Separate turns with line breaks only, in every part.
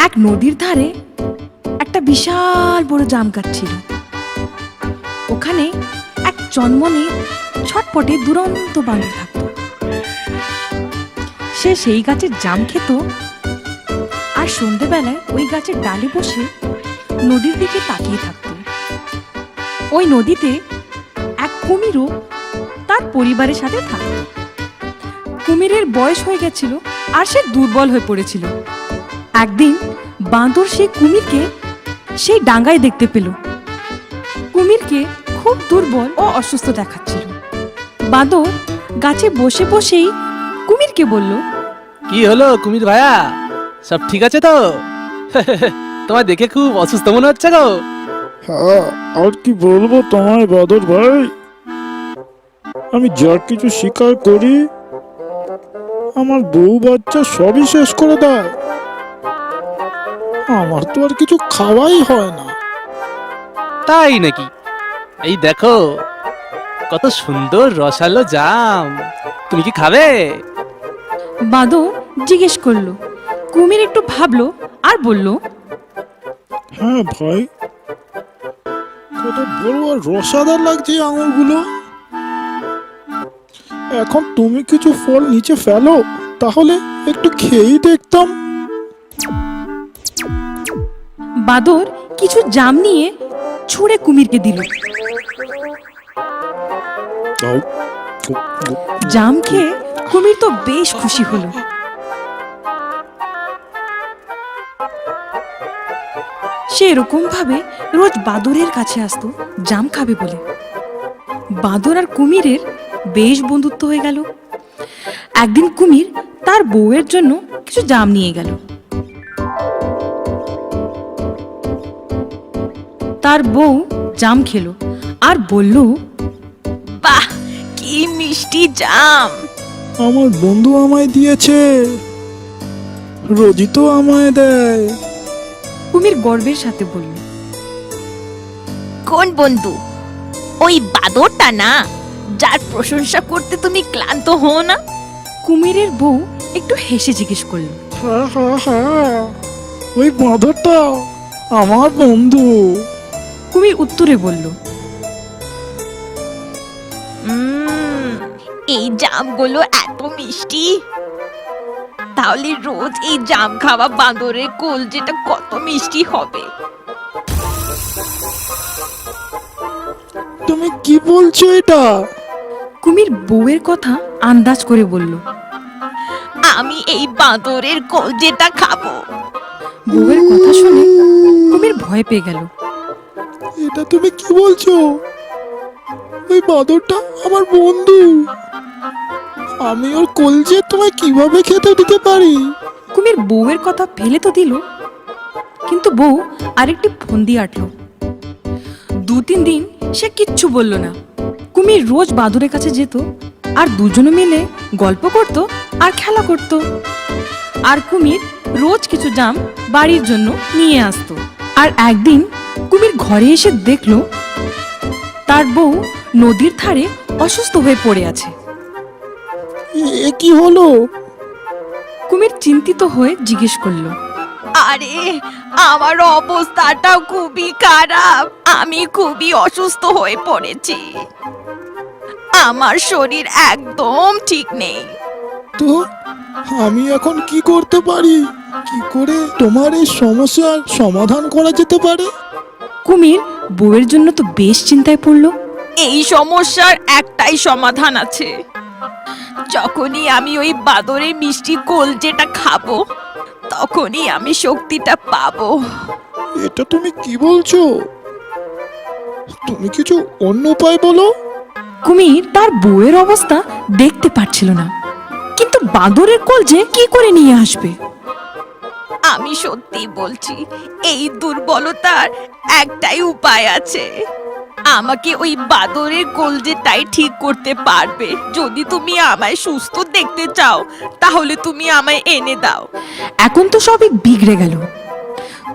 এক নদীর ধারে একটা বিশাল বড় জাম গাছ ছিল। ওখানে এক জন্মনে ছটপটে দুরন্ত বাঁদর থাকত। সে সেই গাছের জাম খেত আর সন্ধেবেলায় ওই গাছের ডালে বসে নদীর দিকে তাকিয়ে থাকত। ওই নদীতে এক কুমিরও তার পরিবারের সাথে থাকত। কুমিরের বয়স হয়ে গেছিল আর সে দুর্বল হয়ে পড়েছিল। একদিন বাঁদর সেই কুমিরকে সেই ডাঙ্গায় দেখতে পেল। কুমিরকে খুব দুর্বল ও অসুস্থ দেখাচ্ছিল। বাঁদর গাছে বসে বসেই কুমিরকে বলল,
কি হলো কুমির ভাইয়া, সব ঠিক আছে তো? তোমায় দেখে খুব অসুস্থ মনে হচ্ছে গো।
হ্যাঁ, আর কি বলবো তোমায় বাদর ভাই, আমি যা কিছু শিকার করি আমার বউ বাচ্চা সবই শেষ করে দেয়। আমার তো আর কিছু খাওয়াই হয় না।
তাই নাকি? এই দেখো কত সুন্দর রসালো জাম, তুমি কি খাবে?
বাঁদর জিজ্ঞেস করলো। কুমির একটু ভাবলো আর বলল,
হ্যাঁ ভাই, কত বড় আর রসাদার লাগছে আঙুরগুলো। এখন তুমি কিছু ফল নিচে ফেলো, তাহলে একটু খেয়েই দেখতাম।
বাঁদর কিছু জাম নিয়ে ছুঁড়ে কুমিরকে দিল।
দাও।
জাম খেয়ে কুমির তো বেশ খুশি হলো। সে এরকম ভাবে রোজ বাঁদরের কাছে আসতো জাম খাবে বলে। বাঁদর আর কুমিরের বেশ বন্ধুত্ব হয়ে গেল। একদিন কুমির তার বউয়ের জন্য কিছু জাম নিয়ে গেল। তার বউ জাম খেলো আর বলল, বাহ, কি মিষ্টি জাম!
আমার বন্ধু আমায় দিয়েছে, রোজই তো আমায় দেয়।
কুমির গর্বের সাথে বলল,
কোন বন্ধু? ওই বাদরটা না, যার প্রশংসা করতে তুমি ক্লান্ত হও না?
কুমিরের বউ একটু হেসে জিজ্ঞেস করলো।
হ্যাঁ হ্যাঁ হ্যাঁ, ওই বাঁদরটা আমার বন্ধু।
কুমির উত্তরে বলল,
এই জামগুলো এত মিষ্টি, তাহলে রোজ এই জাম খাওয়া বাঁদরের কলজেটা কত মিষ্টি হবে।
তুমি কি বলছো এটা?
কুমির বউয়ের কথা আন্দাজ করে বলল।
আমি এই বাঁদরের কলজেটা খাবো।
বউয়ের কথা শুনে কুমির ভয় পেয়ে গেল।
এটা তুমি কি বলছো? ওই বাঁদরটা আমার বন্ধু, আমি ওর কলজে তোমায় কিভাবে খেতে দিতে পারি?
কুমির বউয়ের কথা ফেলে তো দিল, কিন্তু বউ আরেকটি ফন্দি আটলো। 2-3 দিন সে কিচ্ছু বলল না। কুমির রোজ বাঁদরের কাছে যেত আর দুজনে মিলে গল্প করত আর খেলা করত। আর কুমির রোজ কিছু জাম বাড়ির জন্য নিয়ে আসতো। আর একদিন কুমির ঘরে এসে দেখলো তার বউ নদীর ধারে অসুস্থ হয়ে পড়ে আছে।
এ কি হলো?
কুমির চিন্তিত হয়ে জিজ্ঞেস করলো,
আরে, আমার অবস্থাটা খুবই খারাপ, আমি খুবই অসুস্থ হয়ে পড়েছি, আমার শরীর একদম ঠিক নেই।
তো আমি এখন কি করতে পারি? কি করে তোমার এই সমস্যার সমাধান করা যেতে পারে?
কুমির বউয়ের জন্য তো বেশ চিন্তায় পড়লো।
এই সমস্যার একটাই সমাধান আছে, যখনই আমি ওই বাঁদরের মিষ্টি কলজেটা খাবো, তখনই আমি শক্তিটা পাবো।
এটা তুমি কি বলছো? তুমি কিছু অন্য উপায় বলো।
কুমির তার বউয়ের অবস্থা দেখতে পারছিল না, কিন্তু বাঁদরের কলজে কি করে নিয়ে আসবে?
আমি সত্যি বলছি, এই দুর্বলতার একটাই উপায় আছে। আমাকে ওই বাঁদরের কলজেটাই ঠিক করতে পারবে। যদি তুমি আমায় সুস্থ দেখতে চাও, তাহলে তুমি আমায় এনে দাও।
এখন তো সবই বিগড়ে গেল।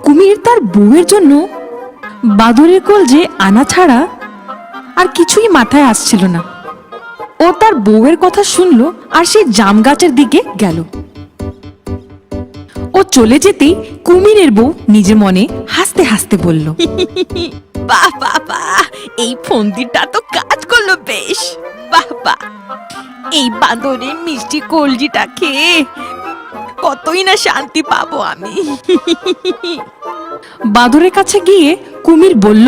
কুমির তার বউয়ের জন্য বাঁদরের কলজে আনা ছাড়া আর কিছুই মাথায় আসছিল না। ও তার বউয়ের কথা শুনলো আর সেই জাম গাছের দিকে গেল। ও ও চলে যেতেই কুমিরের বউ নিজের মনে হাসতে হাসতে বলল,
বাহ বাহ বাহ, এই ফন্দিটা তো কাজ করলো বেশ। বাহ বাহ, এই বাঁদরের মিষ্টি কলজিটা খেয়ে কতই না শান্তি পাবো আমি।
বাঁদরের কাছে গিয়ে কুমির বলল,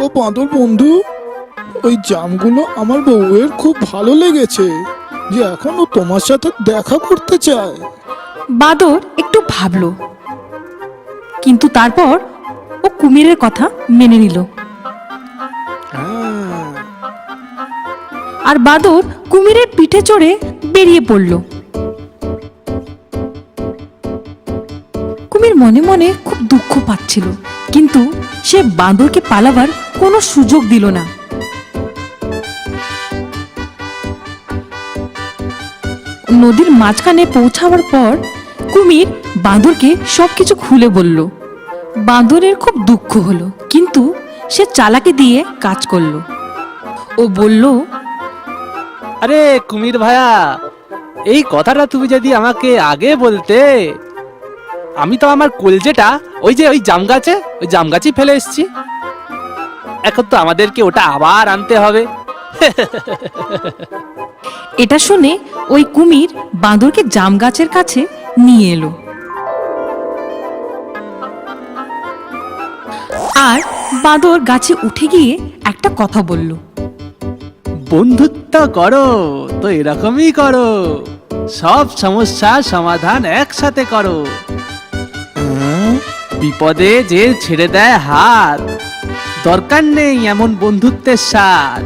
ও বাঁদর বন্ধু, ওই জামগুলো আমার বউয়ের খুব ভালো লেগেছে যে এখন ও তোমার সাথে দেখা করতে চায়।
বাঁদর একটু ভাবল, কিন্তু তারপর ও কুমিরের কথা মেনে নিল।
হ্যাঁ,
আর বাঁদর কুমিরের পিঠে চড়ে বেরিয়ে পড়ল। কুমির মনে মনে খুব দুঃখ পাচ্ছিল, কিন্তু সে বাঁদরকে পালাবার কোনো সুযোগ দিল না। নদীর মাঝখানে পৌঁছাবার পর কুমির বাঁদরকে সবকিছু খুলে বলল। বাঁদরের খুব দুঃখ হলো, কিন্তু সে চালাকি দিয়ে কাজ করলো। ও বলল,
আরে কুমির ভাইয়া, এই কথাটা তুমি যদি আমাকে আগে বলতে, আমি তো আমার কলজেটা ওই যে ওই জাম গাছই ফেলে এসেছি। এখন তো আমাদেরকে ওটা আবার আনতে হবে।
এটা শুনে ওই কুমির বাঁদরকে জাম গাছের কাছে নিয়ে এলো। আর বাঁদর গাছে উঠে গিয়ে একটা কথা বলল,
বন্ধুত্ব করো তো এরকমই করো, সব সমস্যার সমাধান একসাথে করো।
হ্যাঁ,
বিপদে যে ছেড়ে দেয় হাত, দরকার নেই এমন বন্ধুত্বের স্বাদ।